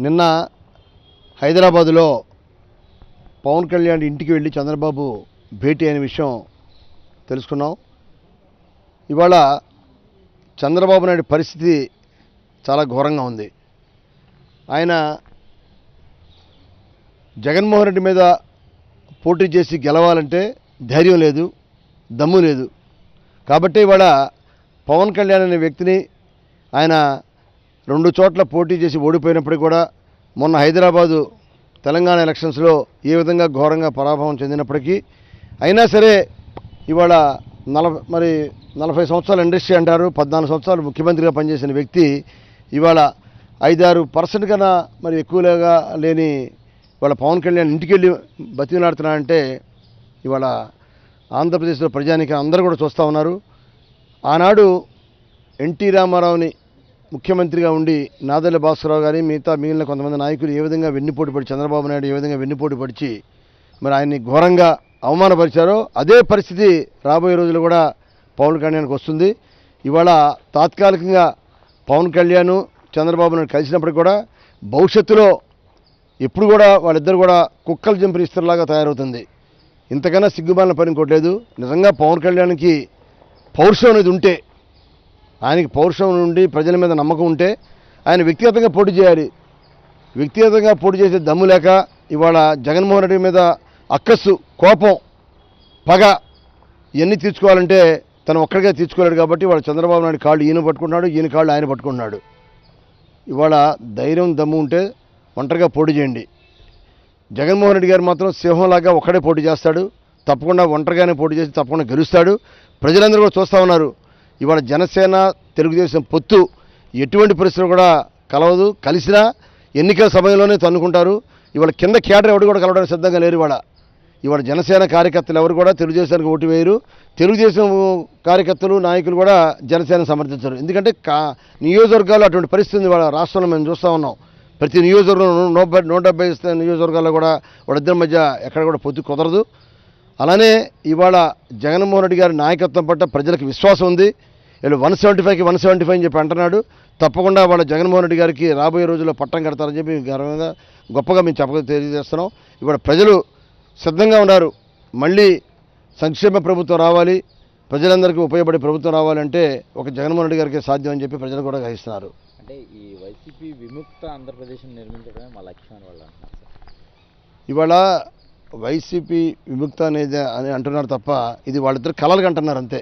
నిన్న హైదరాబాదులో పవన్ కళ్యాణ్ ఇంటికి వెళ్ళి చంద్రబాబు భేటీ అయిన విషయం తెలుసుకున్నాం. ఇవాళ చంద్రబాబు నాయుడు పరిస్థితి చాలా ఘోరంగా ఉంది. ఆయన జగన్మోహన్ రెడ్డి మీద పోటీ చేసి గెలవాలంటే ధైర్యం లేదు, దమ్ము లేదు. కాబట్టి ఇవాళ పవన్ కళ్యాణ్ అనే వ్యక్తిని ఆయన 2 చోట్ల పోటీ చేసి ఓడిపోయినప్పటికీ కూడా మొన్న హైదరాబాదు తెలంగాణ ఎలక్షన్స్లో ఏ విధంగా ఘోరంగా పరాభవం చెందినప్పటికీ అయినా సరే ఇవాళ 40 సంవత్సరాల ఇండస్ట్రీ అంటారు, 14 సంవత్సరాలు ముఖ్యమంత్రిగా పనిచేసిన వ్యక్తి ఇవాళ 5-6% కన్నా మరి ఎక్కువగా లేని ఇవాళ పవన్ కళ్యాణ్ ఇంటికి వెళ్ళి బతిమలాడుతున్నారంటే ఇవాళ ఆంధ్రప్రదేశ్లో ప్రజానికి అందరూ కూడా చూస్తూ ఉన్నారు. ఆనాడు ఎన్టీ రామారావుని ముఖ్యమంత్రిగా ఉండి నాదెళ్ల భాస్కరరావు గారి మిగిలిన కొంతమంది నాయకులు ఏ విధంగా వెన్నుపోటు పడి చంద్రబాబు నాయుడు ఏ విధంగా వెన్నుపోటు పడిచి మరి ఆయన్ని ఘోరంగా అవమానపరిచారో అదే పరిస్థితి రాబోయే రోజులు కూడా పవన్ కళ్యాణ్కి వస్తుంది. ఇవాళ తాత్కాలికంగా పవన్ కళ్యాణ్ చంద్రబాబు నాయుడు కలిసినప్పటికి కూడా భవిష్యత్తులో ఎప్పుడు కూడా వాళ్ళిద్దరు కూడా కుక్కలు జంపిన ఇస్తరులాగా తయారవుతుంది. ఇంతకన్నా సిగ్గుమాలిన పని ఇంకోట్లేదు. నిజంగా పవన్ కళ్యాణ్కి పౌరుషం అనేది ఉంటే, ఆయనకి పౌరుషం నుండి ప్రజల మీద నమ్మకం ఉంటే ఆయన వ్యక్తిగతంగా పోటీ చేయాలి. వ్యక్తిగతంగా పోటీ చేసే దమ్ము లేక ఇవాళ జగన్మోహన్ రెడ్డి మీద అక్కస్సు, కోపం, పగ ఇవన్నీ తీర్చుకోవాలంటే తను ఒక్కడిగా తీర్చుకోలేడు. కాబట్టి ఇవాళ చంద్రబాబు నాయుడు కాళ్ళు ఈయన పట్టుకుంటున్నాడు, ఈయన కాళ్ళు ఆయన పట్టుకుంటున్నాడు. ఇవాళ ధైర్యం దమ్ము ఉంటే ఒంటరిగా పోటీ చేయండి. జగన్మోహన్ రెడ్డి గారు మాత్రం సింహంలాగా ఒక్కడే పోటీ చేస్తాడు. తప్పకుండా ఒంటరిగానే పోటీ చేసి తప్పకుండా గెలుస్తాడు. ప్రజలందరూ కూడా చూస్తూ ఉన్నారు. ఇవాళ జనసేన తెలుగుదేశం పొత్తు ఎటువంటి పరిస్థితులు కూడా కలవదు. కలిసినా ఎన్నికల సమయంలోనే తన్నుకుంటారు. ఇవాళ కింద కేడర్ ఎవరు కూడా కలవడానికి సిద్ధంగా లేరు. ఇవాళ జనసేన కార్యకర్తలు ఎవరు కూడా తెలుగుదేశానికి ఓటు వేయరు. తెలుగుదేశం కార్యకర్తలు నాయకులు కూడా జనసేన సమర్థించరు. ఎందుకంటే నియోజకవర్గాల్లో అటువంటి పరిస్థితి ఇవాళ రాష్ట్రంలో మేము చూస్తూ ఉన్నాం. ప్రతి నియోజకవర్గం 170 నియోజకవర్గాల్లో కూడా వాళ్ళిద్దరి మధ్య ఎక్కడ కూడా పొత్తు కుదరదు. అలానే ఇవాళ జగన్మోహన్ రెడ్డి గారి నాయకత్వం పట్ల ప్రజలకు విశ్వాసం ఉంది. వీళ్ళు 175కి 175 అని చెప్పి అంటున్నాడు. తప్పకుండా వాళ్ళ జగన్మోహన్ రెడ్డి గారికి రాబోయే రోజుల్లో పట్టం కడతారని చెప్పి గర్వంగా గొప్పగా మేము తెలియజేస్తున్నాం. ఇవాళ ప్రజలు సిద్ధంగా ఉన్నారు. మళ్ళీ సంక్షేమ ప్రభుత్వం రావాలి, ప్రజలందరికీ ఉపయోగపడే ప్రభుత్వం రావాలంటే ఒక జగన్మోహన్ రెడ్డి గారికి సాధ్యం అని చెప్పి ప్రజలు కూడా గ్రహిస్తున్నారు. అంటే ఈ వైసీపీ విముక్త ఆంధ్రప్రదేశ్ నిర్మించడమే మా లక్ష్యం వాళ్ళు అంటున్నారు. ఇవాళ వైసీపీ విముక్త అనేది అని అంటున్నారు తప్ప ఇది వాళ్ళిద్దరు కలలు కంటున్నారు అంతే.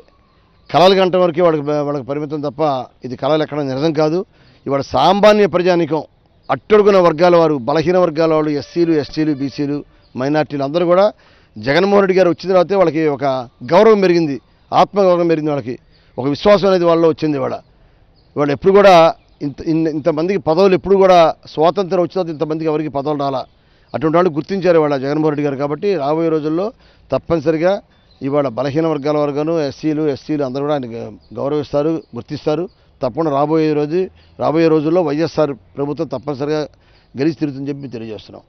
కలలు కంట వరకే వాళ్ళకి పరిమితం తప్ప ఇది కలలు ఎక్కడ నిజం కాదు. ఇవాళ సామాన్య ప్రజానికం, అట్టడుగున వర్గాల వారు, బలహీన వర్గాల వాళ్ళు, ఎస్సీలు, ఎస్టీలు, బీసీలు, మైనార్టీలు అందరూ కూడా జగన్మోహన్ రెడ్డి గారు వచ్చిన తర్వాతే వాళ్ళకి ఒక గౌరవం పెరిగింది, ఆత్మగౌరవం పెరిగింది. వాళ్ళకి ఒక విశ్వాసం అనేది వాళ్ళలో వచ్చింది. ఇవాళ ఎప్పుడు కూడా ఇంతమందికి పదవులు ఎప్పుడు కూడా స్వాతంత్రం వచ్చిన తర్వాత ఇంతమందికి ఎవరికి పదవులు రాలా. అటువంటి వాళ్ళు గుర్తించారు ఇవాళ జగన్మోహన్ రెడ్డి గారు. కాబట్టి రాబోయే రోజుల్లో తప్పనిసరిగా ఇవాళ బలహీన వర్గాల వరకును ఎస్సీలు, ఎస్టీలు అందరూ కూడా ఆయన గౌరవిస్తారు, గుర్తిస్తారు. తప్పకుండా రాబోయే రోజుల్లో వైఎస్ఆర్ ప్రభుత్వం తప్పనిసరిగా గెలిచి తిరుగుతుందని చెప్పి తెలియజేస్తున్నాం.